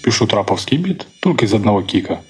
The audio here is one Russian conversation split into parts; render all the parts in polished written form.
Пишу траповский бит только из одного кика.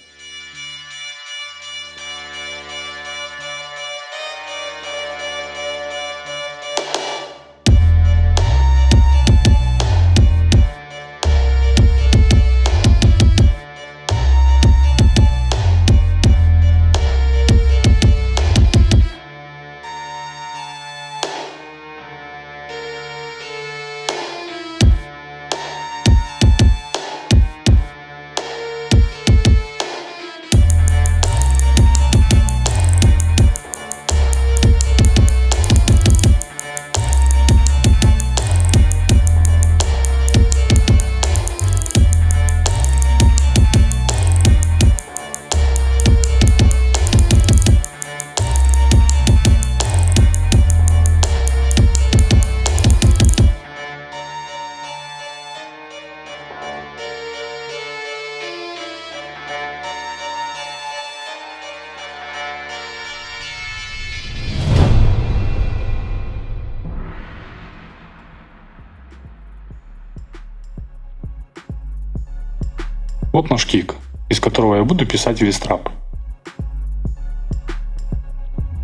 Вот наш кик, из которого я буду писать весь трап.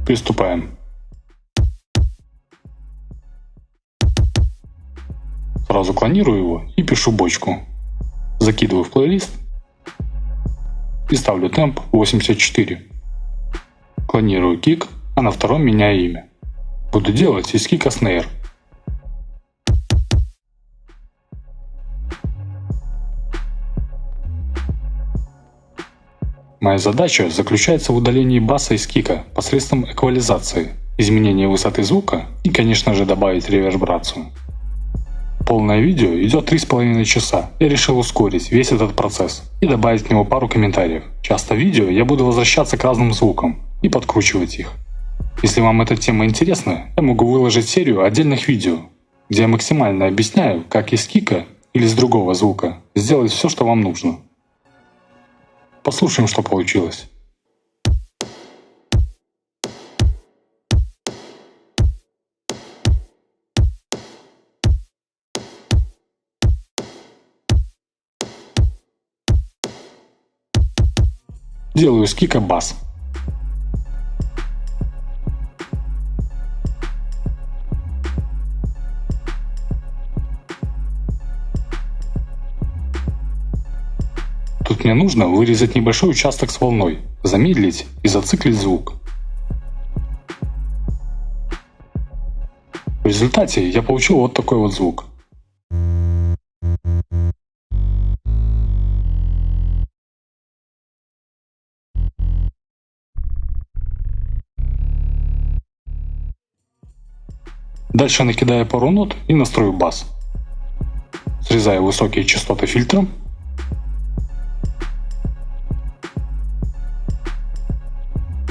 Приступаем. Сразу клонирую его и пишу бочку. Закидываю в плейлист и ставлю темп 84. Клонирую кик, а на втором меняю имя. Буду делать из кика снейр. Моя задача заключается в удалении баса из кика посредством эквализации, изменения высоты звука и, конечно же, добавить реверберацию. Полное видео идет 3,5 часа. Я решил ускорить весь этот процесс и добавить к нему пару комментариев. Часто в видео я буду возвращаться к разным звукам и подкручивать их. Если вам эта тема интересна, я могу выложить серию отдельных видео, где я максимально объясняю, как из кика или с другого звука сделать все, что вам нужно. Послушаем, что получилось. Делаю с кика бас. Тут мне нужно вырезать небольшой участок с волной, замедлить и зациклить звук. В результате я получил вот такой вот звук. Дальше накидаю пару нот и настрою бас. Срезаю высокие частоты фильтром.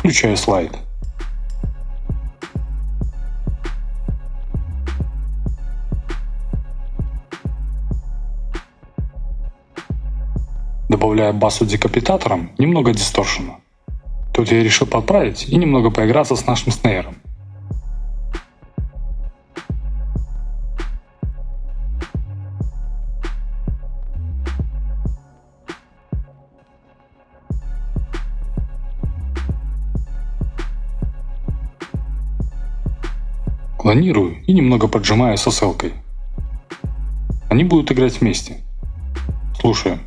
Включаю слайд. Добавляю басу декапитатором немного дисторшена. Тут я решил подправить и немного поиграться с нашим снейром. Клонирую и немного поджимаю с SL-кой. Они будут играть вместе. Слушаем.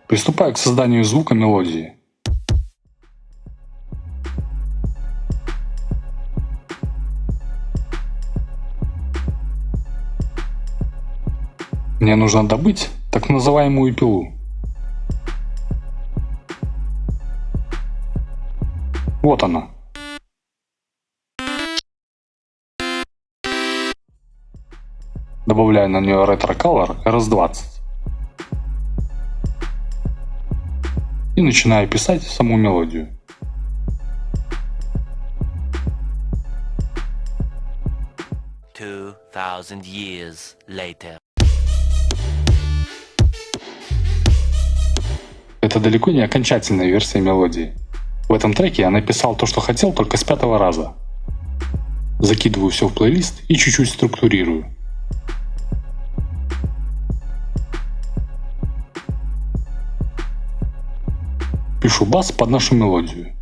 Приступаю к созданию звука мелодии. Мне нужно добыть так называемую пилу. Вот она. Добавляю на нее Retro Color RS20. И начинаю писать саму мелодию. Years later. Эта это далеко не окончательная версия мелодии. В этом треке я написал то, что хотел, только с 5-го раза. Закидываю все в плейлист и чуть-чуть структурирую. Пишу бас под нашу мелодию.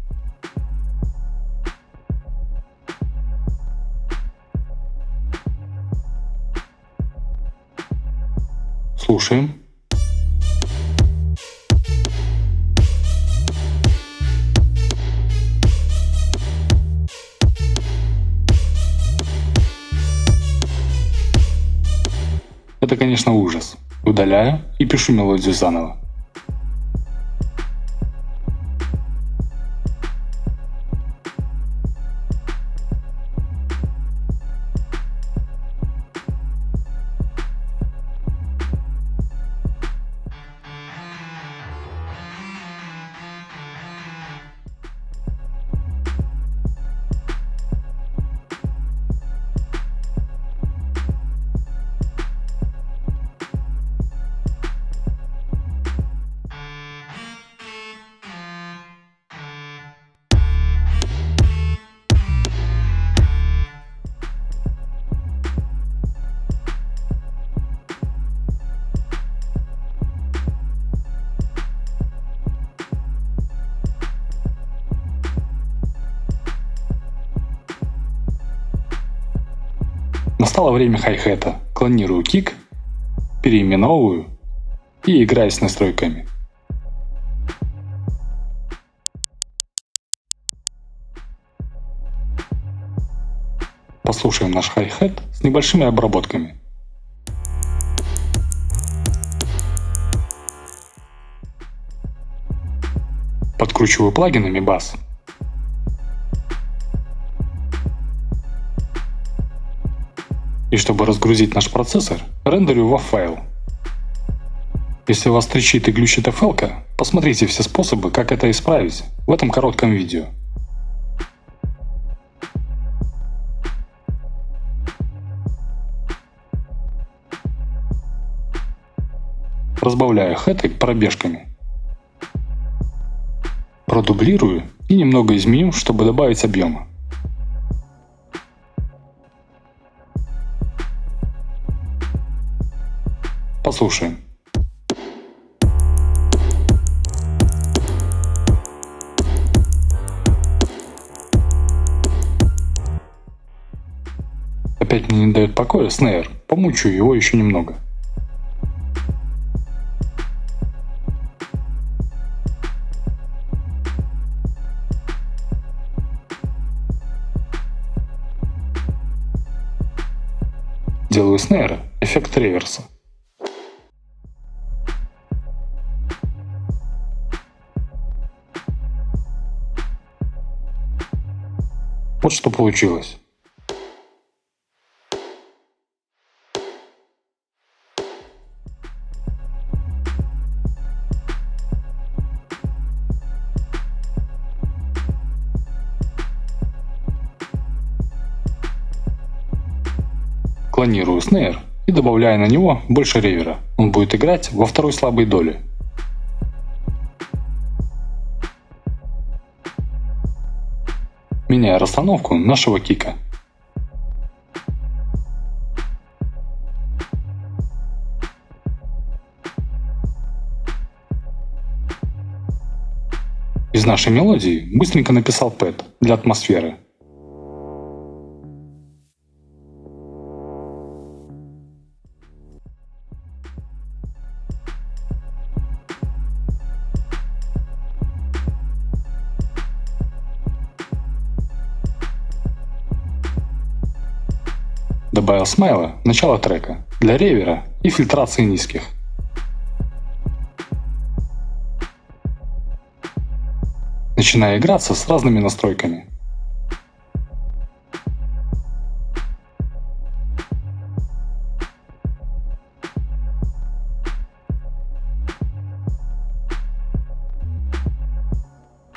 Слушаем. Это, конечно, ужас. Удаляю и пишу мелодию заново. Настало время хай-хета. Клонирую кик, переименовываю и играю с настройками. Послушаем наш хай-хет с небольшими обработками. Подкручиваю плагинами бас. И чтобы разгрузить наш процессор, рендерю во файл. Если у вас трещит и глючит FL-ка, посмотрите все способы, как это исправить в этом коротком видео. Разбавляю хэты пробежками. Продублирую и немного изменю, чтобы добавить объема. Послушаем. Опять мне не дает покоя снейр, помучаю его еще немного. Делаю снейра эффект реверса. Вот что получилось. Клонирую снейр и добавляю на него больше ревера. Он будет играть во второй слабой доле. Меняю расстановку нашего кика. Из нашей мелодии быстренько написал пэд для атмосферы. Добавил смайла в начало трека для ревера и фильтрации низких. Начинаю играться с разными настройками.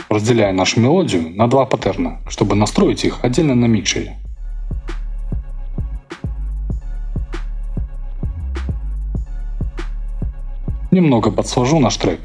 Разделяю нашу мелодию на два паттерна, чтобы настроить их отдельно на микшере. Немного подсвожу наш трек.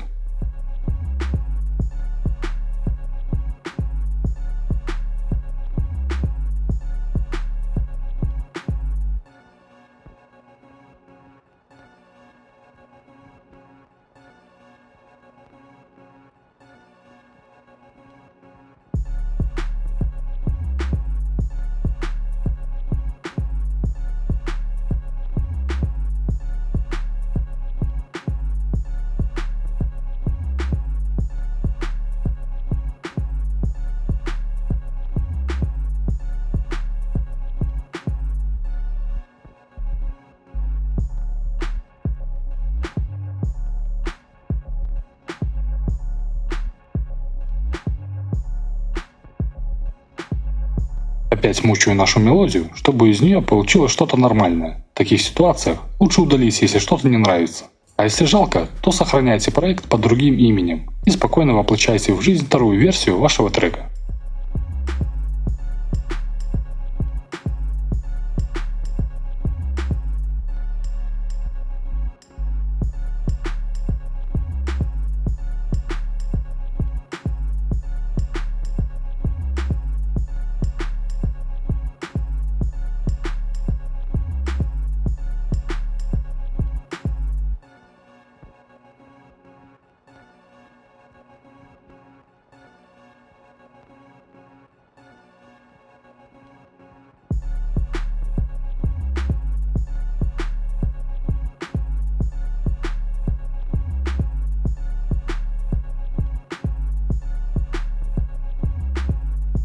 опять мучаю нашу мелодию, чтобы из нее получилось что-то нормальное. В таких ситуациях лучше удалить, если что-то не нравится. А если жалко, то сохраняйте проект под другим именем и спокойно воплощайте в жизнь вторую версию вашего трека.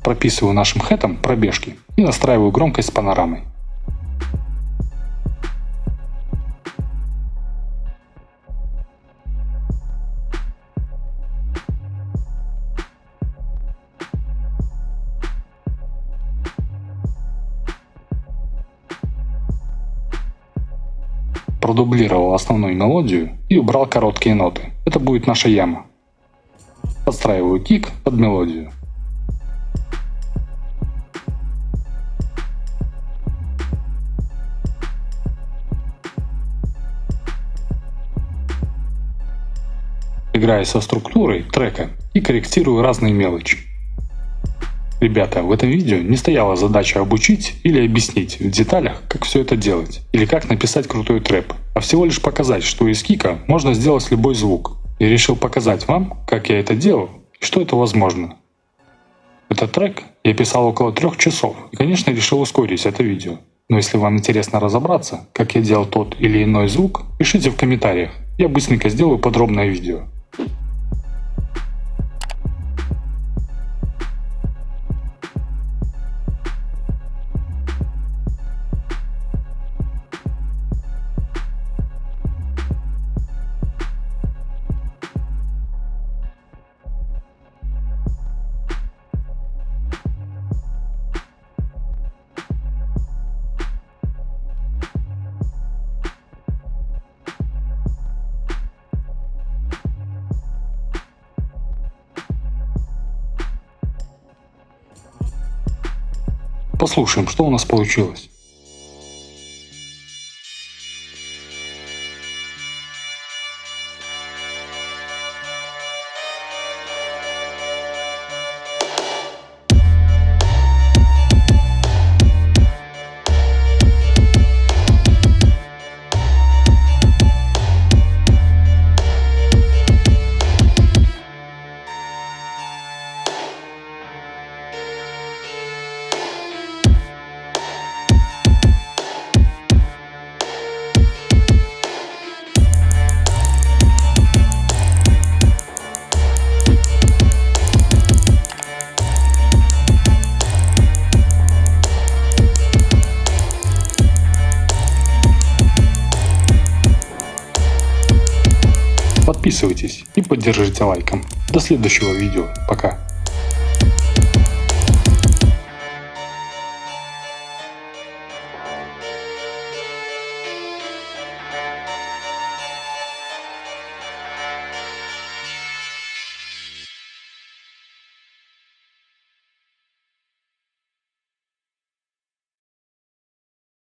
Прописываю нашим хэтом пробежки и настраиваю громкость с панорамой. Продублировал основную мелодию и убрал короткие ноты. Это будет наша яма. Подстраиваю кик под мелодию. Играю со структурой трека и корректирую разные мелочи. Ребята, в этом видео не стояла задача обучить или объяснить в деталях, как все это делать, или как написать крутой трэп, а всего лишь показать, что из кика можно сделать любой звук. И решил показать вам, как я это делал и что это возможно. Этот трек я писал около 3 часов и, конечно, решил ускорить это видео. Но если вам интересно разобраться, как я делал тот или иной звук, пишите в комментариях, я быстренько сделаю подробное видео. Послушаем, что у нас получилось. Подписывайтесь и поддержите лайком. До следующего видео. Пока.